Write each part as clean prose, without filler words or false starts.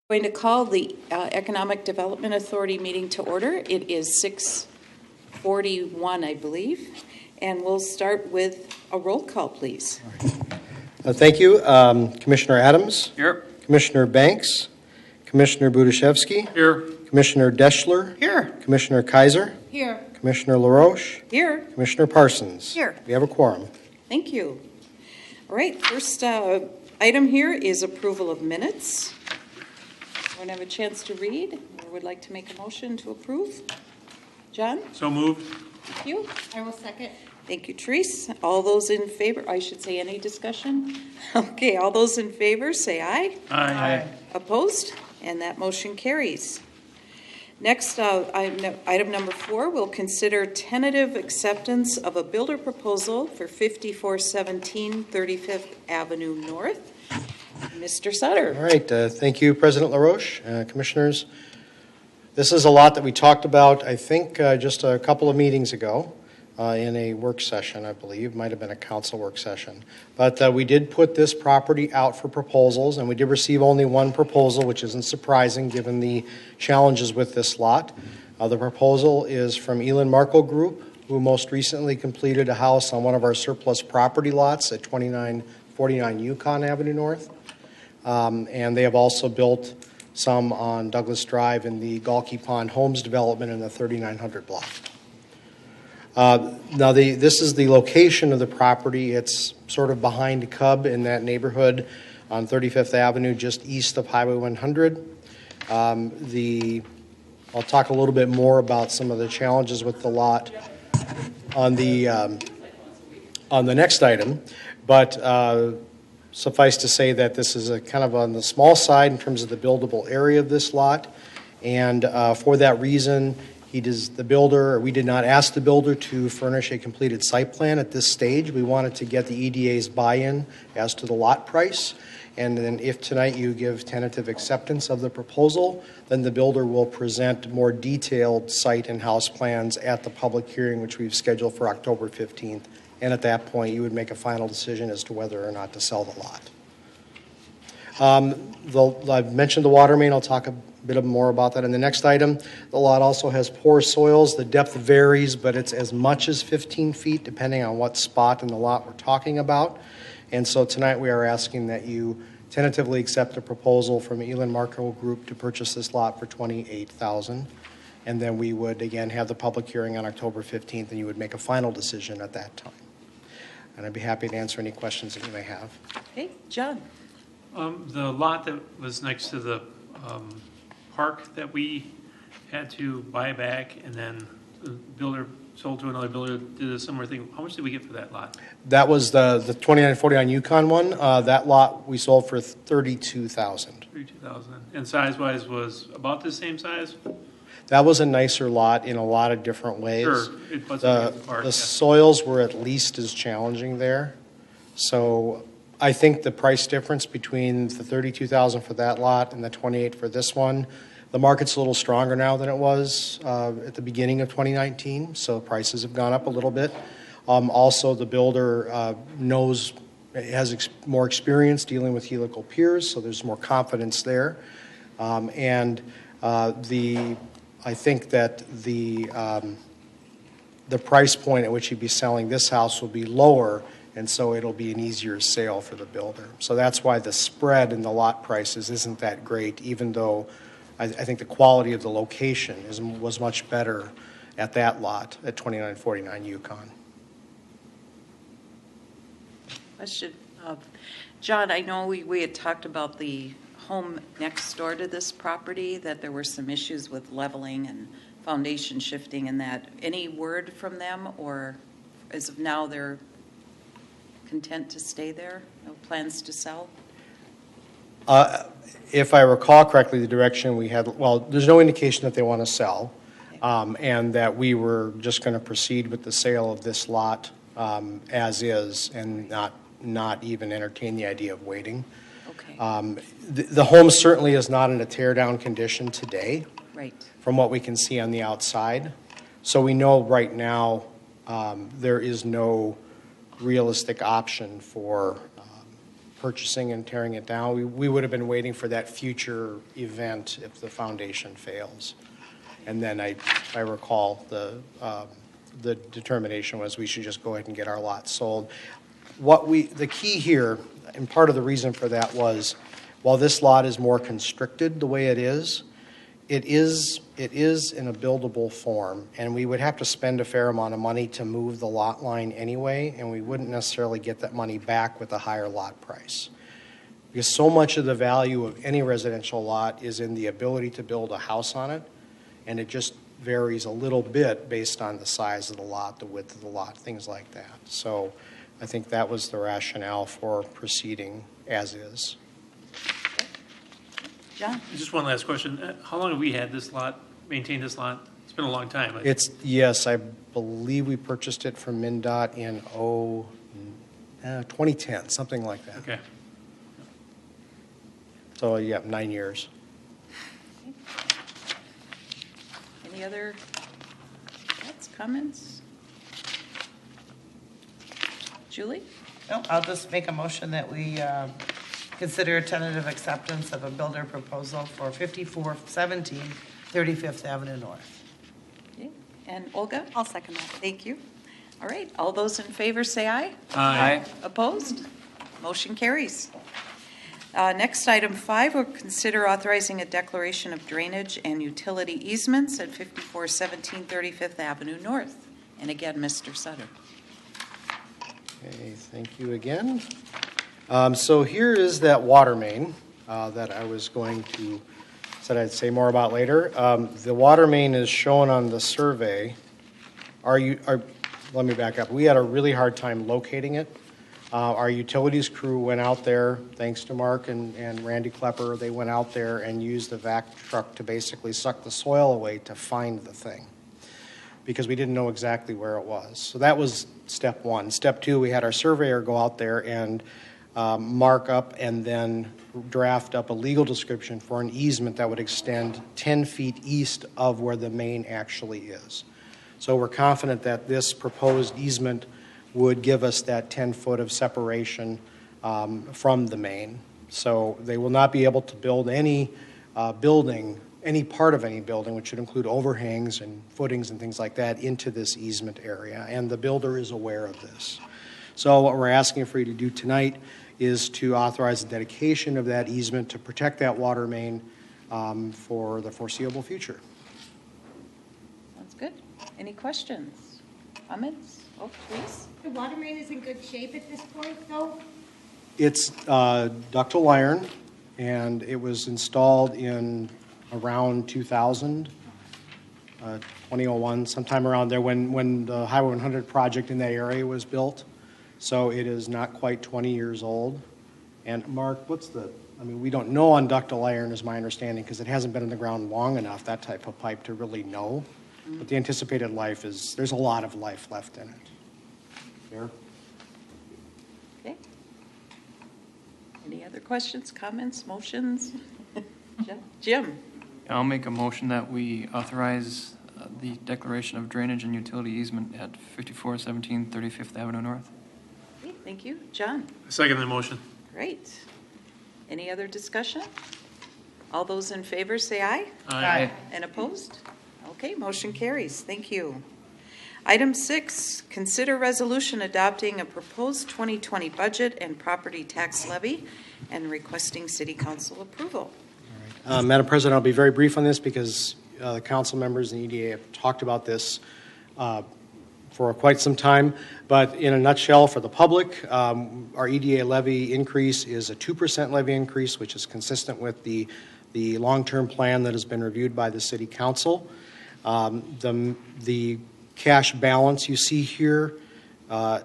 Going to call the Economic Development Authority meeting to order. It is 6:41, I believe, and we'll start with a roll call, please. Thank you. Commissioner Adams? Here. Commissioner Banks? Commissioner Budashevsky? Here. Commissioner Deschler? Here. Commissioner Kaiser? Here. Commissioner LaRoche? Here. Commissioner Parsons? Here. We have a quorum. Thank you. All right, first item here is approval of minutes. Anyone have a chance to read or would like to make a motion to approve? John? So moved. Thank you. I will second. Thank you, Therese. All those in favor, I should say any discussion? Okay, all those in favor say aye. Aye. Opposed? And that motion carries. Next, item number 4, we'll consider tentative acceptance of a builder proposal for 5417 35th Avenue North. Mr. Sutter. All right. Thank you, President LaRoche, Commissioners. This is a lot that we talked about, I think, just a couple of meetings ago in a work session, I believe. Might have been a council work session. But we did put this property out for proposals, and we did receive only one proposal, which isn't surprising given the challenges with this lot. The proposal is from Elin Markle Group, who most recently completed a house on one of our surplus property lots at 2949 Yukon Avenue North. And they have also built some on Douglas Drive in the Galkey Pond Homes development in the 3900 block. Now, this is the location of the property. It's sort of behind Cub in that neighborhood on 35th Avenue, just east of Highway 100. I'll talk a little bit more about some of the challenges with the lot on the next item, but suffice to say that this is a kind of on the small side in terms of the buildable area of this lot, and for that reason, we did not ask the builder to furnish a completed site plan at this stage. We wanted to get the EDA's buy-in as to the lot price, and then if tonight you give tentative acceptance of the proposal, then the builder will present more detailed site and house plans at the public hearing, which we've scheduled for October 15th. And at that point, you would make a final decision as to whether or not to sell the lot. I've mentioned the water main. I'll talk a bit more about that in the next item. The lot also has poor soils. The depth varies, but it's as much as 15 feet, depending on what spot in the lot we're talking about. And so tonight we are asking that you tentatively accept a proposal from Elin Markle Group to purchase this lot for $28,000. And then we would, again, have the public hearing on October 15th, and you would make a final decision at that time. And I'd be happy to answer any questions that you may have. Okay, John. The lot that was next to the park that we had to buy back, and then the builder sold to another builder, did a similar thing. How much did we get for that lot? That was the 2949 Yukon one. That lot we sold for $32,000. $32,000. And size-wise was about the same size? That was a nicer lot in a lot of different ways. Sure. It was The soils were at least as challenging there. So I think the price difference between the $32,000 for that lot and the $28,000 for this one, the market's a little stronger now than it was at the beginning of 2019, so prices have gone up a little bit. Also, the builder has more experience dealing with helical piers, so there's more confidence there. I think that the price point at which he'd be selling this house will be lower, and so it'll be an easier sale for the builder. So that's why the spread in the lot prices isn't that great, even though I think the quality of the location was much better at that lot at 2949 Yukon. Question. John, I know we had talked about the home next door to this property, that there were some issues with leveling and foundation shifting and that. Any word from them, or as of now they're content to stay there? No plans to sell? If I recall correctly, the direction we had, well, there's no indication that they want to sell, and that we were just going to proceed with the sale of this lot as is and not even entertain the idea of waiting. Okay. The home certainly is not in a tear-down condition today, Right. from what we can see on the outside. So we know right now there is no realistic option for purchasing and tearing it down. We would have been waiting for that future event if the foundation fails. And then if I recall, the determination was we should just go ahead and get our lot sold. The key here, and part of the reason for that was, while this lot is more constricted the way it is in a buildable form, and we would have to spend a fair amount of money to move the lot line anyway, and we wouldn't necessarily get that money back with a higher lot price. Because so much of the value of any residential lot is in the ability to build a house on it, and it just varies a little bit based on the size of the lot, the width of the lot, things like that. So I think that was the rationale for proceeding as is. John? Just one last question. How long have we had this lot, maintained this lot? It's been a long time. Yes, I believe we purchased it from MnDOT in 2010, something like that. Okay. So, yeah, 9 years. Any other thoughts, comments? Julie? No, I'll just make a motion that we consider a tentative acceptance of a builder proposal for 5417 35th Avenue North. Okay. And Olga? I'll second that. Thank you. All right, all those in favor say aye. Aye. Opposed? Motion carries. Next, item 5, we'll consider authorizing a declaration of drainage and utility easements at 5417 35th Avenue North. And again, Mr. Sutter. Okay, thank you again. So here is that water main that I was going to, said I'd say more about later. The water main is shown on the survey. Let me back up. We had a really hard time locating it. Our utilities crew went out there, thanks to Mark and Randy Klepper. They went out there and used the vac truck to basically suck the soil away to find the thing, because we didn't know exactly where it was. So that was step 1. Step 2, we had our surveyor go out there and mark up and then draft up a legal description for an easement that would extend 10 feet east of where the main actually is. So we're confident that this proposed easement would give us that 10 foot of separation from the main. So they will not be able to build any any part of any building, which should include overhangs and footings and things like that, into this easement area. And the builder is aware of this. So what we're asking for you to do tonight is to authorize the dedication of that easement to protect that water main for the foreseeable future. Sounds good. Any questions? Comments? Oh, please. The water main is in good shape at this point, though? It's ductile iron, and it was installed in around 2000, 2001, sometime around there when the Highway 100 project in that area was built. So it is not quite 20 years old. And Mark, we don't know on ductile iron is my understanding, because it hasn't been in the ground long enough, that type of pipe, to really know. But the anticipated life there's a lot of life left in it. Fair? Okay. Any other questions, comments, motions? Jim? I'll make a motion that we authorize the declaration of drainage and utility easement at 5417 35th Avenue North. Okay, thank you. John? Second the motion. Great. Any other discussion? All those in favor say aye. Aye. And opposed? Okay, motion carries. Thank you. Item 6, consider resolution adopting a proposed 2020 budget and property tax levy and requesting city council approval. Madam President, I'll be very brief on this because the council members and EDA have talked about this for quite some time. But in a nutshell, for the public, our EDA levy increase is a 2% levy increase, which is consistent with the long-term plan that has been reviewed by the city council. The cash balance you see here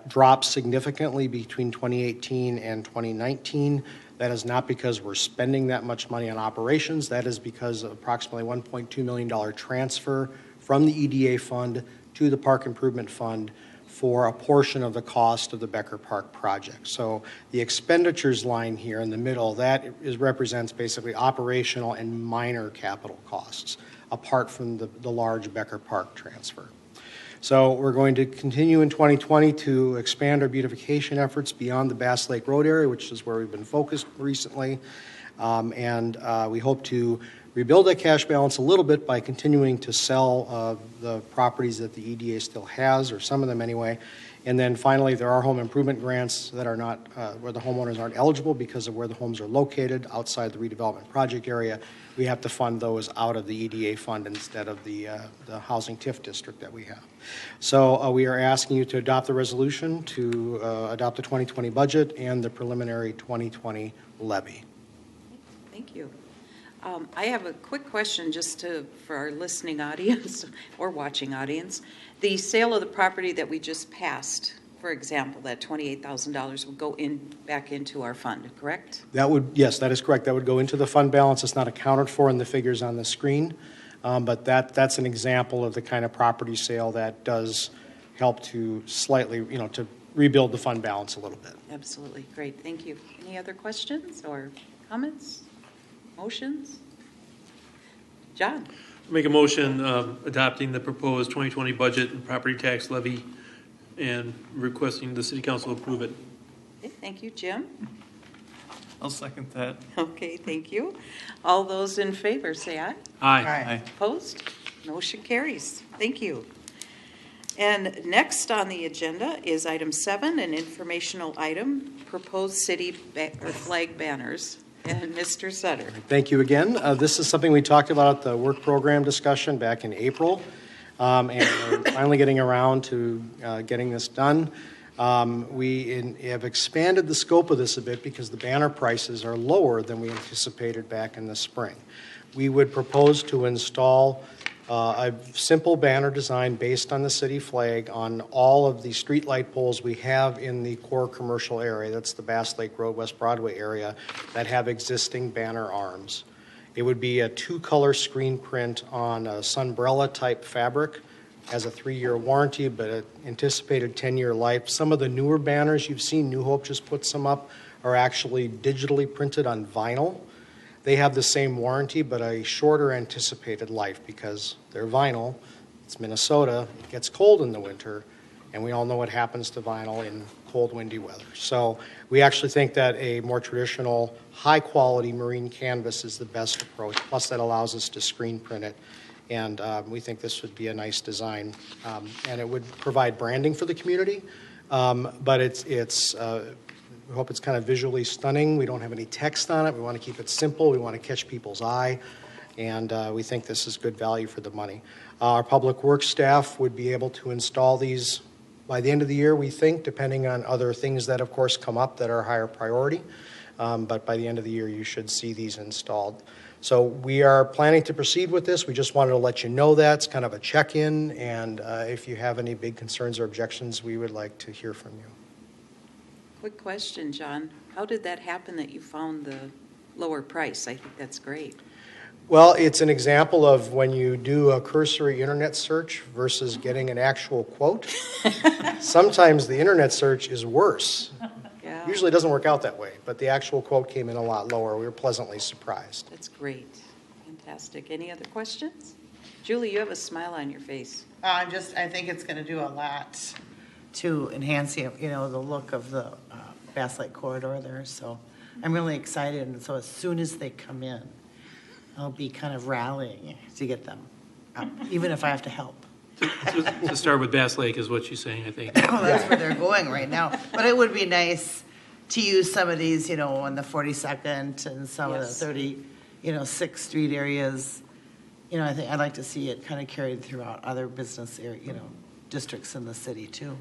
drops significantly between 2018 and 2019. That is not because we're spending that much money on operations. That is because of approximately $1.2 million transfer from the EDA fund to the Park Improvement Fund for a portion of the cost of the Becker Park project. So the expenditures line here in the middle, represents basically operational and minor capital costs, apart from the large Becker Park transfer. So we're going to continue in 2020 to expand our beautification efforts beyond the Bass Lake Road area, which is where we've been focused recently. And we hope to rebuild that cash balance a little bit by continuing to sell the properties that the EDA still has, or some of them anyway. And then finally, there are home improvement grants that are not, where the homeowners aren't eligible because of where the homes are located outside the redevelopment project area. We have to fund those out of the EDA fund instead of the housing TIF district that we have. So we are asking you to adopt the resolution to adopt the 2020 budget and the preliminary 2020 levy. Thank you. I have a quick question for our listening audience or watching audience. The sale of the property that we just passed, for example, that $28,000 would go back into our fund, correct? Yes, that is correct. That would go into the fund balance. It's not accounted for in the figures on the screen, but that's an example of the kind of property sale that does help to slightly, to rebuild the fund balance a little bit. Absolutely. Great. Thank you. Any other questions or comments? Motions? John? Make a motion adopting the proposed 2020 budget and property tax levy and requesting the city council approve it. Okay, thank you. Jim? I'll second that. Okay, thank you. All those in favor say aye. Aye. Aye. Opposed? Motion carries. Thank you. And next on the agenda is item 7, an informational item, proposed city flag banners. And Mr. Sutter. Thank you again. This is something we talked about at the work program discussion back in April, and we're finally getting around to getting this done. We have expanded the scope of this a bit because the banner prices are lower than we anticipated back in the spring. We would propose to install a simple banner design based on the city flag on all of the street light poles we have in the core commercial area. That's the Bass Lake Road, West Broadway area that have existing banner arms. It would be a 2-color screen print on a sunbrella type fabric. Has a 3-year warranty, but an anticipated 10-year life. Some of the newer banners you've seen, New Hope just put some up, are actually digitally printed on vinyl. They have the same warranty, but a shorter anticipated life because they're vinyl. It's Minnesota. It gets cold in the winter, and we all know what happens to vinyl in cold, windy weather. So we actually think that a more traditional, high-quality marine canvas is the best approach. Plus, that allows us to screen print it, and we think this would be a nice design, and it would provide branding for the community. But we hope it's kind of visually stunning. We don't have any text on it. We want to keep it simple. We want to catch people's eye, and we think this is good value for the money. Our public works staff would be able to install these by the end of the year, we think, depending on other things that, of course, come up that are higher priority. But by the end of the year, you should see these installed. So we are planning to proceed with this. We just wanted to let you know that. It's kind of a check-in, and if you have any big concerns or objections, we would like to hear from you. Quick question, John. How did that happen that you found the lower price? I think that's great. Well, it's an example of when you do a cursory internet search versus getting an actual quote. Sometimes the internet search is worse. Yeah. Usually it doesn't work out that way, but the actual quote came in a lot lower. We were pleasantly surprised. That's great. Fantastic. Any other questions? Julie, you have a smile on your face. I think it's going to do a lot to enhance the look of the Bass Lake corridor there. So I'm really excited. And so as soon as they come in, I'll be kind of rallying to get them up, even if I have to help. To start with Bass Lake is what she's saying, I think. Well, that's where they're going right now. But it would be nice to use some of these, on the 42nd and some Yes. of the 6th Street areas. I think I'd like to see it kind of carried throughout other business area, districts in the city too.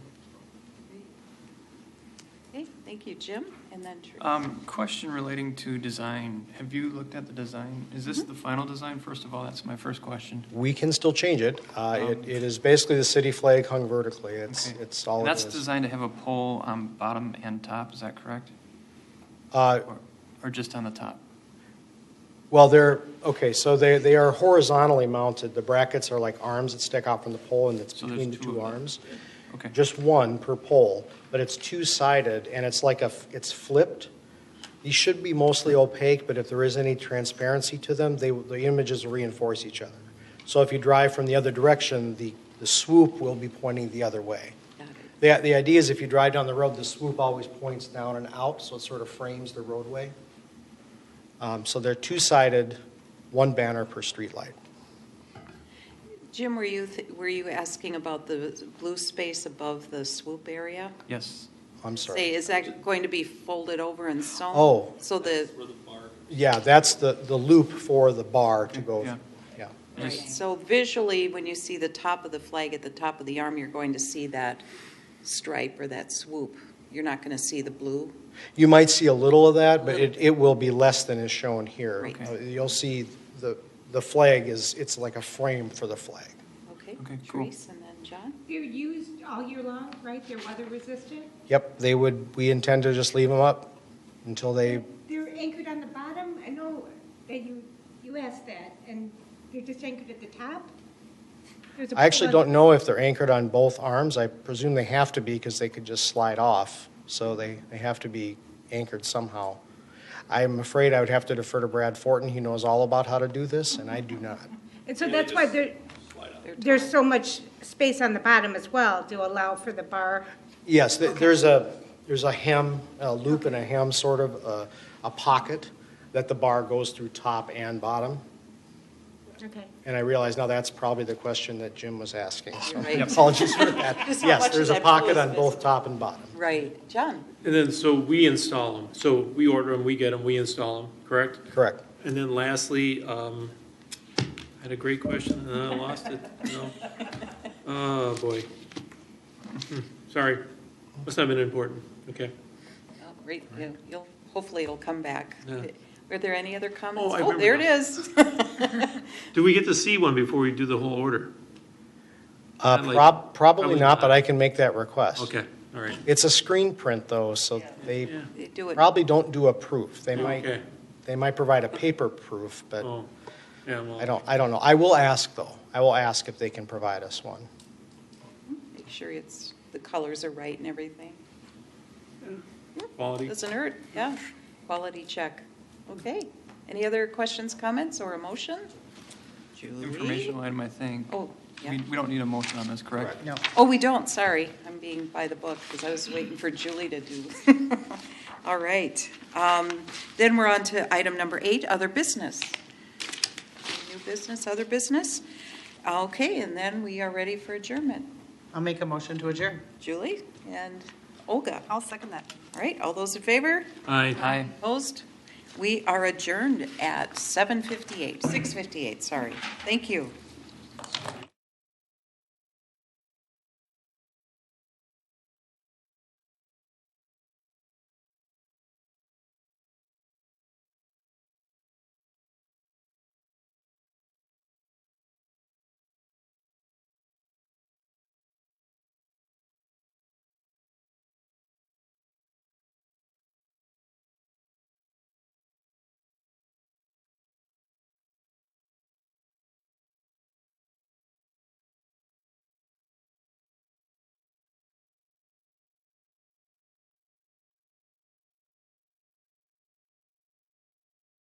Okay, thank you, Jim. And then Teresa. Question relating to design. Have you looked at the design? Is this the final design, first of all? That's my first question. We can still change it. It is basically the city flag hung vertically. It's all And it that's is. designed to have a pole on bottom and top, is that correct? Or just on the top? Well, so they are horizontally mounted. The brackets are like arms that stick out from the pole, and it's So there's between the two two of them. arms. Okay. Just one per pole, but it's two-sided, and it's it's flipped. These should be mostly opaque, but if there is any transparency to them, the images will reinforce each other. So if you drive from the other direction, the The swoop will be pointing the other way. Got it. The idea is if you drive down the road, the swoop always points down and out, so it sort of frames the roadway. So they're two-sided, one banner per streetlight. Jim, were you asking about the blue space above the swoop area? Yes. I'm sorry. Say, is that going to be folded over and sewn? Oh. So the, Yeah, that's the loop for the bar to go. Yeah. Yeah. right, so visually, when you see the top of the flag at the top of the arm, you're going to see that stripe or that swoop. You're not going to see the blue? You might see a little of that, but it will be less than is shown here. Right. You'll see the flag it's like a frame for the flag. Okay, Okay, cool. Therese, and then John? They're used all year long, right? They're weather resistant? Yep, we intend to just leave them up until they, They're anchored on the bottom? I know that you asked that, and they're just anchored at the top? There's a I actually pull on- don't know if they're anchored on both arms. I presume they have to be because they could just slide off. So they have to be anchored somehow. I'm afraid I would have to defer to Brad Fortin. He knows all about how to do this, and I do not. And so that's why there's so much space on the bottom as well to allow for the bar. Yes, there's a hem, a loop and a hem, sort of a pocket that the bar goes through top and bottom. Okay. And I realize now that's probably the question that Jim was asking. So Right. apologies for that. Just how Yes, much there's of a that pocket blue on is both visible. top and bottom. Right, John? And then, so we install them. So we order them, we get them, we install them, correct? Correct. And then lastly, I had a great question and I lost it. No. Oh, boy. Sorry. Must not have been important. Okay. Oh, great, hopefully it'll come back. Yeah. Were there any other comments? I Oh, remember there it now. is. Do we get to see one before we do the whole order? I'd like- Probably probably not, but not. I can make that request. Okay, all right. It's a screen print, though, so they Yeah. They do it. probably don't do a proof. Okay. They might provide a paper proof, but Oh, yeah, well. I don't know. I will ask, though. I will ask if they can provide us one. Make sure the colors are right and everything. Quality. Doesn't hurt, yeah. Quality check. Okay. Any other questions, comments, or a motion? Julie? Informational item, I think. Oh, yeah. We don't need a motion on this, correct? No. Oh, we don't, sorry. I'm being by the book because I was waiting for Julie to do. All right. Then we're on to item number 8, other business. New business, other business. Okay, and then we are ready for adjournment. I'll make a motion to adjourn. Julie and Olga. I'll second that. All right, all those in favor? Aye. Aye. Opposed? We are adjourned at 6:58, sorry. Thank you.